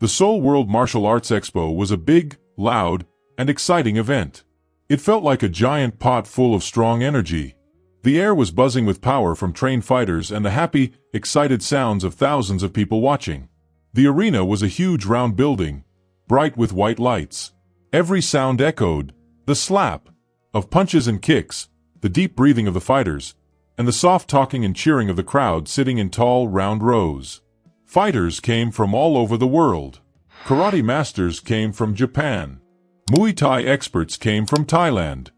The Seoul World Martial Arts Expo was a big, loud, and exciting event. It felt like a giant pot full of strong energy. The air was buzzing with power from trained fighters and the happy, excited sounds of thousands of people watching. The arena was a huge round building, bright with white lights. Every sound echoed, the slap of punches and kicks, the deep breathing of the fighters, and the soft talking and cheering of the crowd sitting in tall, round rows. Fighters came from all over the world. Karate masters came from Japan. Muay Thai experts came from Thailand.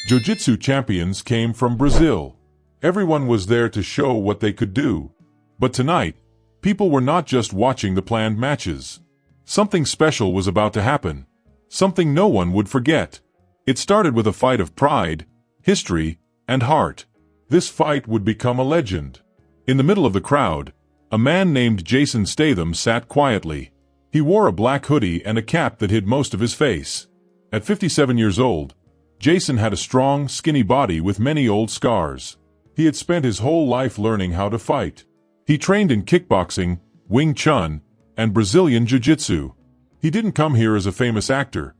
Jiu-Jitsu champions came from Brazil. Everyone was there to show what they could do. But tonight, people were not just watching the planned matches. Something special was about to happen. Something no one would forget. It started with a fight of pride, history, and heart. This fight would become a legend. In the middle of the crowd, a man named Jason Statham sat quietly. He wore a black hoodie and a cap that hid most of his face. At 57 years old, Jason had a strong, skinny body with many old scars. He had spent his whole life learning how to fight. He trained in kickboxing, Wing Chun, and Brazilian Jiu-Jitsu. He didn't come here as a famous actor.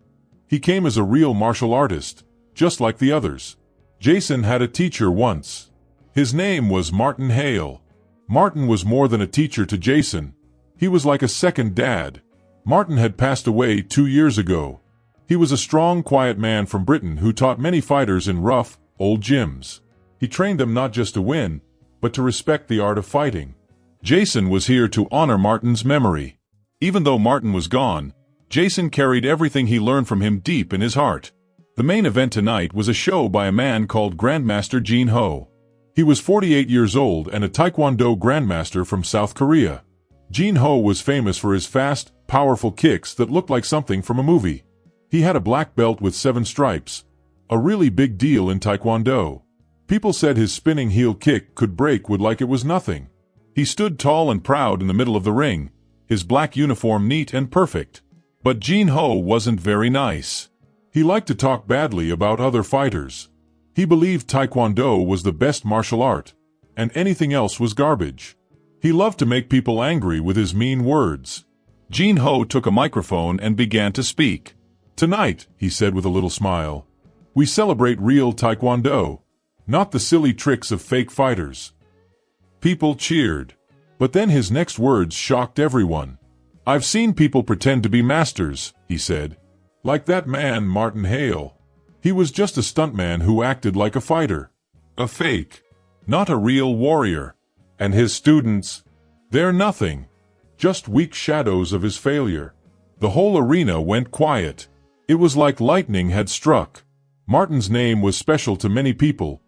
He came as a real martial artist, just like the others. Jason had a teacher once. His name was Martin Hale. Martin was more than a teacher to Jason. He was like a second dad. Martin had passed away 2 years ago. He was a strong, quiet man from Britain who taught many fighters in rough, old gyms. He trained them not just to win, but to respect the art of fighting. Jason was here to honor Martin's memory. Even though Martin was gone, Jason carried everything he learned from him deep in his heart. The main event tonight was a show by a man called Grandmaster Jin Ho. He was 48 years old and a Taekwondo grandmaster from South Korea. Jin Ho was famous for his fast, powerful kicks that looked like something from a movie. He had a black belt with 7 stripes, a really big deal in Taekwondo. People said his spinning heel kick could break wood like it was nothing. He stood tall and proud in the middle of the ring, his black uniform neat and perfect. But Jin Ho wasn't very nice. He liked to talk badly about other fighters. He believed Taekwondo was the best martial art, and anything else was garbage. He loved to make people angry with his mean words. Jin Ho took a microphone and began to speak. "Tonight," he said with a little smile, "we celebrate real Taekwondo, not the silly tricks of fake fighters." People cheered. But then his next words shocked everyone. "I've seen people pretend to be masters," he said. "Like that man Martin Hale. He was just a stuntman who acted like a fighter. A fake. Not a real warrior. And his students, they're nothing. Just weak shadows of his failure." The whole arena went quiet. It was like lightning had struck. Martin's name was special to many people,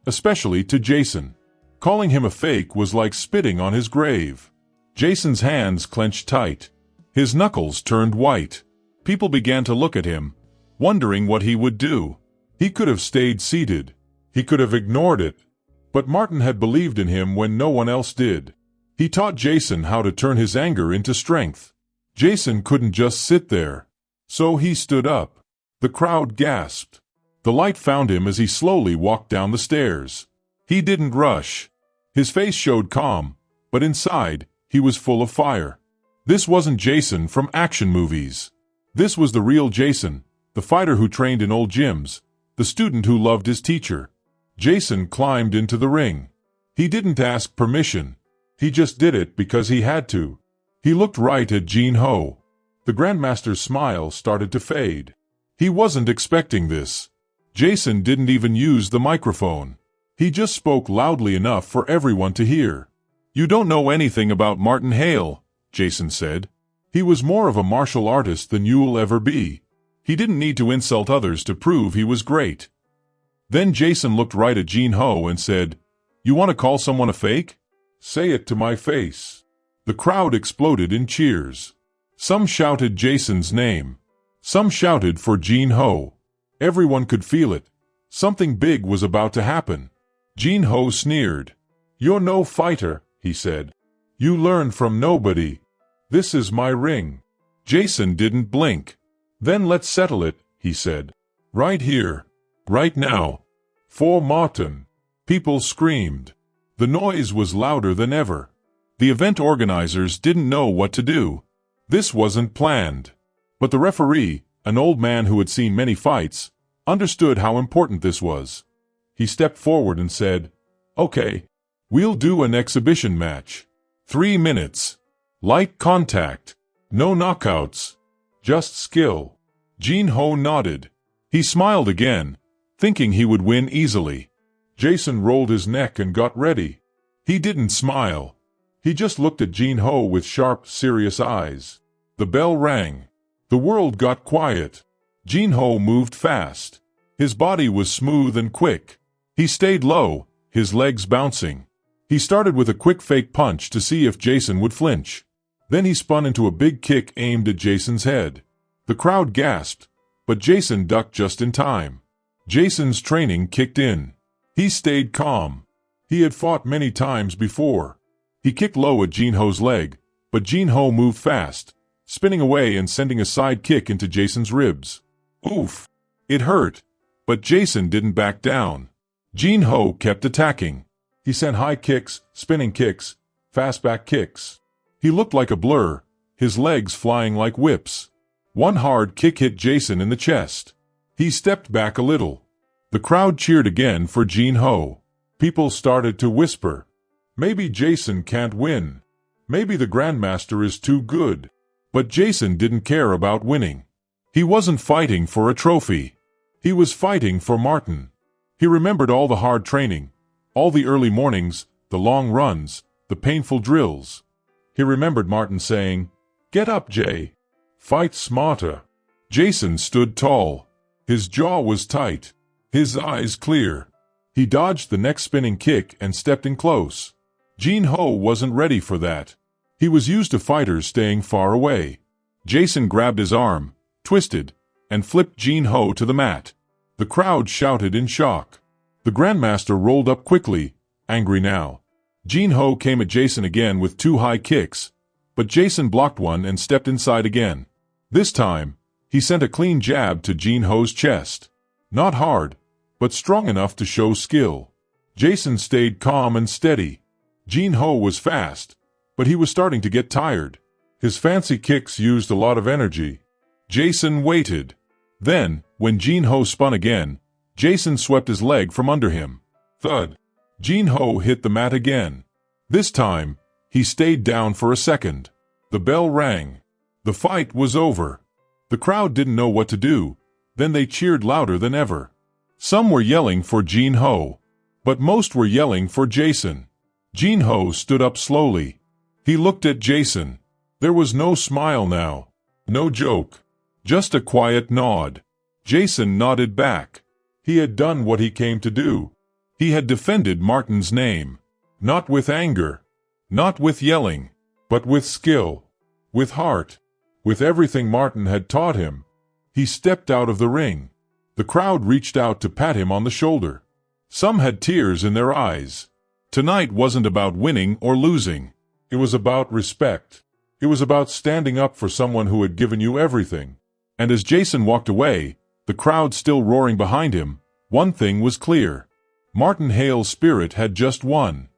especially to Jason. Calling him a fake was like spitting on his grave. Jason's hands clenched tight. His knuckles turned white. People began to look at him, wondering what he would do. He could have stayed seated. He could have ignored it. But Martin had believed in him when no one else did. He taught Jason how to turn his anger into strength. Jason couldn't just sit there. So he stood up. The crowd gasped. The light found him as he slowly walked down the stairs. He didn't rush. His face showed calm, but inside, he was full of fire. This wasn't Jason from action movies. This was the real Jason, the fighter who trained in old gyms, the student who loved his teacher. Jason climbed into the ring. He didn't ask permission. He just did it because he had to. He looked right at Jin Ho. The Grandmaster's smile started to fade. He wasn't expecting this. Jason didn't even use the microphone. He just spoke loudly enough for everyone to hear. "You don't know anything about Martin Hale," Jason said. "He was more of a martial artist than you'll ever be. He didn't need to insult others to prove he was great." Then Jason looked right at Jin Ho and said, "You want to call someone a fake? Say it to my face." The crowd exploded in cheers. Some shouted Jason's name. Some shouted for Jin Ho. Everyone could feel it. Something big was about to happen. Jin Ho sneered. "You're no fighter," he said. "You learned from nobody. This is my ring." Jason didn't blink. "Then let's settle it," he said. "Right here. Right now. For Martin." People screamed. The noise was louder than ever. The event organizers didn't know what to do. This wasn't planned. But the referee, an old man who had seen many fights, understood how important this was. He stepped forward and said, "Okay, we'll do an exhibition match. 3 minutes. Light contact. No knockouts. Just skill." Jin-Ho nodded. He smiled again, thinking he would win easily. Jason rolled his neck and got ready. He didn't smile. He just looked at Jin-Ho with sharp, serious eyes. The bell rang. The world got quiet. Jin-Ho moved fast. His body was smooth and quick. He stayed low, his legs bouncing. He started with a quick fake punch to see if Jason would flinch. Then he spun into a big kick aimed at Jason's head. The crowd gasped, but Jason ducked just in time. Jason's training kicked in. He stayed calm. He had fought many times before. He kicked low at Jin-Ho's leg, but Jin-Ho moved fast, spinning away and sending a side kick into Jason's ribs. Oof! It hurt, but Jason didn't back down. Jin-Ho kept attacking. He sent high kicks, spinning kicks, fast back kicks. He looked like a blur, his legs flying like whips. One hard kick hit Jason in the chest. He stepped back a little. The crowd cheered again for Jin-Ho. People started to whisper, "Maybe Jason can't win. Maybe the Grandmaster is too good." But Jason didn't care about winning. He wasn't fighting for a trophy. He was fighting for Martin. He remembered all the hard training, all the early mornings, the long runs, the painful drills. He remembered Martin saying, "Get up, Jay. Fight smarter." Jason stood tall. His jaw was tight, his eyes clear. He dodged the next spinning kick and stepped in close. Jin-Ho wasn't ready for that. He was used to fighters staying far away. Jason grabbed his arm, twisted, and flipped Jin-Ho to the mat. The crowd shouted in shock. The Grandmaster rolled up quickly, angry now. Jin-Ho came at Jason again with 2 high kicks, but Jason blocked one and stepped inside again. This time, he sent a clean jab to Jin-Ho's chest. Not hard, but strong enough to show skill. Jason stayed calm and steady. Jin-Ho was fast, but he was starting to get tired. His fancy kicks used a lot of energy. Jason waited. Then, when Jin-Ho spun again, Jason swept his leg from under him. Thud! Jin-Ho hit the mat again. This time, he stayed down for a second. The bell rang. The fight was over. The crowd didn't know what to do. Then they cheered louder than ever. Some were yelling for Jin-Ho, but most were yelling for Jason. Jin-Ho stood up slowly. He looked at Jason. There was no smile now. No joke. Just a quiet nod. Jason nodded back. He had done what he came to do. He had defended Martin's name. Not with anger. Not with yelling. But with skill. With heart. With everything Martin had taught him. He stepped out of the ring. The crowd reached out to pat him on the shoulder. Some had tears in their eyes. Tonight wasn't about winning or losing. It was about respect. It was about standing up for someone who had given you everything. And as Jason walked away, the crowd still roaring behind him, one thing was clear. Martin Hale's spirit had just won.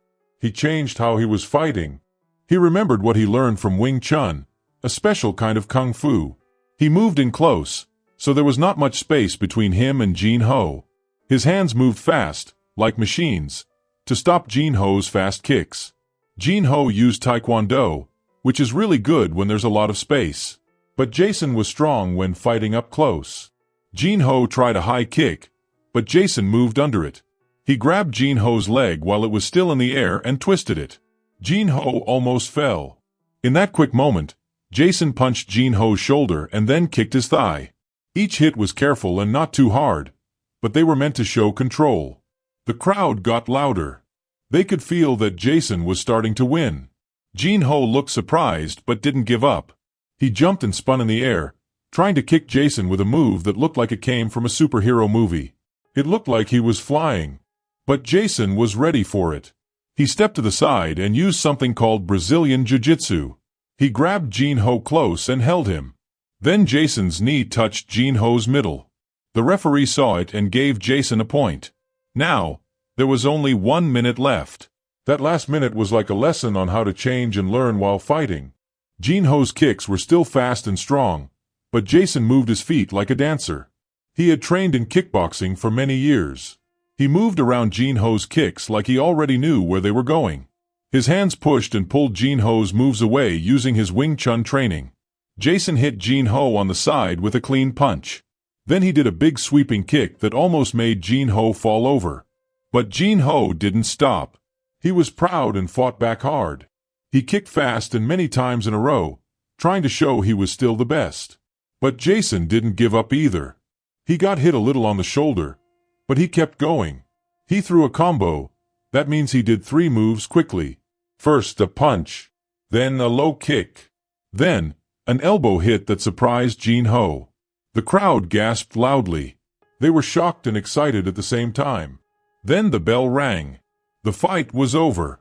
He changed how he was fighting. He remembered what he learned from Wing Chun, a special kind of kung fu. He moved in close, so there was not much space between him and Jin-Ho. His hands moved fast, like machines, to stop Jin-Ho's fast kicks. Jin-Ho used Taekwondo, which is really good when there's a lot of space. But Jason was strong when fighting up close. Jin-Ho tried a high kick, but Jason moved under it. He grabbed Jin-Ho's leg while it was still in the air and twisted it. Jin-Ho almost fell. In that quick moment, Jason punched Jin-Ho's shoulder and then kicked his thigh. Each hit was careful and not too hard, but they were meant to show control. The crowd got louder. They could feel that Jason was starting to win. Jin-Ho looked surprised but didn't give up. He jumped and spun in the air, trying to kick Jason with a move that looked like it came from a superhero movie. It looked like he was flying. But Jason was ready for it. He stepped to the side and used something called Brazilian Jiu-Jitsu. He grabbed Jin-Ho close and held him. Then Jason's knee touched Jin-Ho's middle. The referee saw it and gave Jason a point. Now, there was only 1 minute left. That last minute was like a lesson on how to change and learn while fighting. Jin Ho's kicks were still fast and strong, but Jason moved his feet like a dancer. He had trained in kickboxing for many years. He moved around Jin Ho's kicks like he already knew where they were going. His hands pushed and pulled Jin Ho's moves away using his Wing Chun training. Jason hit Jin Ho on the side with a clean punch. Then he did a big sweeping kick that almost made Jin Ho fall over. But Jin Ho didn't stop. He was proud and fought back hard. He kicked fast and many times in a row, trying to show he was still the best. But Jason didn't give up either. He got hit a little on the shoulder, but he kept going. He threw a combo. That means he did 3 moves quickly. First a punch, then a low kick, then an elbow hit that surprised Jin Ho. The crowd gasped loudly. They were shocked and excited at the same time. Then the bell rang. The fight was over.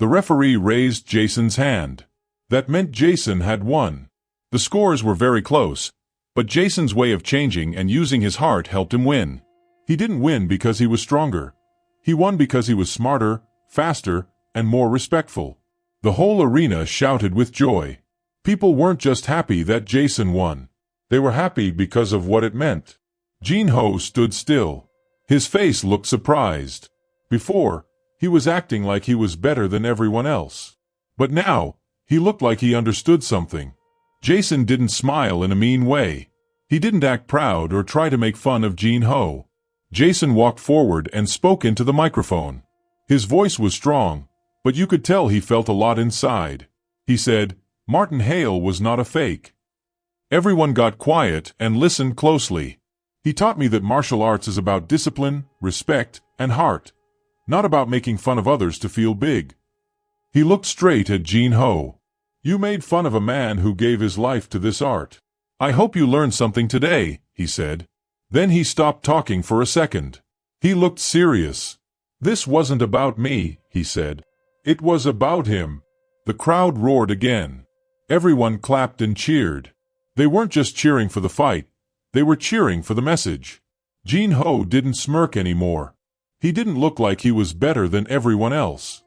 The referee raised Jason's hand. That meant Jason had won. The scores were very close, but Jason's way of changing and using his heart helped him win. He didn't win because he was stronger. He won because he was smarter, faster, and more respectful. The whole arena shouted with joy. People weren't just happy that Jason won. They were happy because of what it meant. Jin Ho stood still. His face looked surprised. Before, he was acting like he was better than everyone else. But now, he looked like he understood something. Jason didn't smile in a mean way. He didn't act proud or try to make fun of Jin Ho. Jason walked forward and spoke into the microphone. His voice was strong, but you could tell he felt a lot inside. He said, "Martin Hale was not a fake." Everyone got quiet and listened closely. He taught me that martial arts is about discipline, respect, and heart, not about making fun of others to feel big. He looked straight at Jin Ho. "You made fun of a man who gave his life to this art. I hope you learned something today," he said. Then he stopped talking for a second. He looked serious. "This wasn't about me," he said. "It was about him." The crowd roared again. Everyone clapped and cheered. They weren't just cheering for the fight. They were cheering for the message. Jin Ho didn't smirk anymore. He didn't look like he was better than everyone else.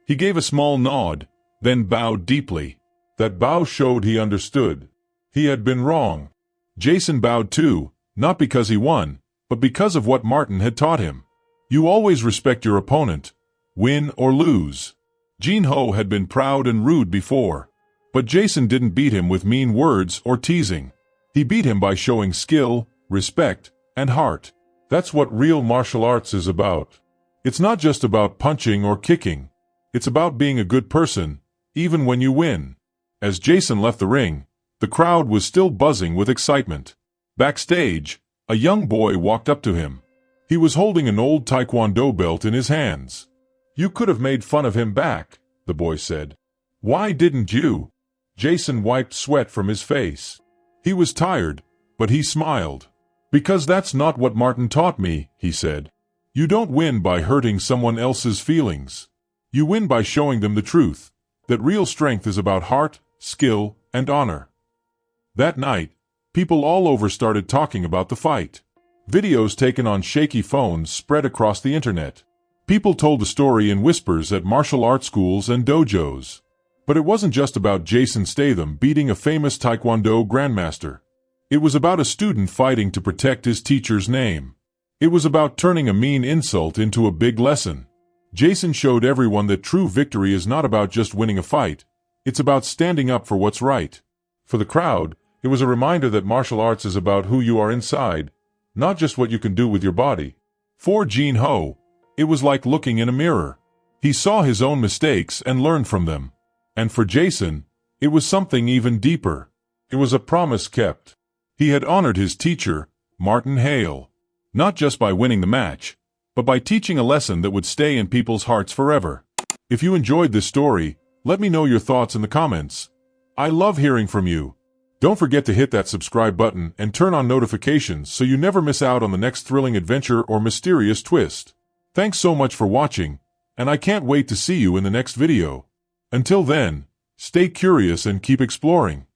He gave a small nod, then bowed deeply. That bow showed he understood. He had been wrong. Jason bowed too, not because he won, but because of what Martin had taught him. You always respect your opponent, win or lose. Jin Ho had been proud and rude before, but Jason didn't beat him with mean words or teasing. He beat him by showing skill, respect, and heart. That's what real martial arts is about. It's not just about punching or kicking. It's about being a good person, even when you win. As Jason left the ring, the crowd was still buzzing with excitement. Backstage, a young boy walked up to him. He was holding an old Taekwondo belt in his hands. "You could have made fun of him back," the boy said. "Why didn't you?" Jason wiped sweat from his face. He was tired, but he smiled. "Because that's not what Martin taught me," he said. "You don't win by hurting someone else's feelings. You win by showing them the truth, that real strength is about heart, skill, and honor." That night, people all over started talking about the fight. Videos taken on shaky phones spread across the internet. People told the story in whispers at martial arts schools and dojos. But it wasn't just about Jason Statham beating a famous Taekwondo grandmaster. It was about a student fighting to protect his teacher's name. It was about turning a mean insult into a big lesson. Jason showed everyone that true victory is not about just winning a fight. It's about standing up for what's right. For the crowd, it was a reminder that martial arts is about who you are inside, not just what you can do with your body. For Jin Ho, it was like looking in a mirror. He saw his own mistakes and learned from them. And for Jason, it was something even deeper. It was a promise kept. He had honored his teacher, Martin Hale, not just by winning the match, but by teaching a lesson that would stay in people's hearts forever. If you enjoyed this story, let me know your thoughts in the comments. I love hearing from you. Don't forget to hit that subscribe button and turn on notifications so you never miss out on the next thrilling adventure or mysterious twist. Thanks so much for watching, and I can't wait to see you in the next video. Until then, stay curious and keep exploring.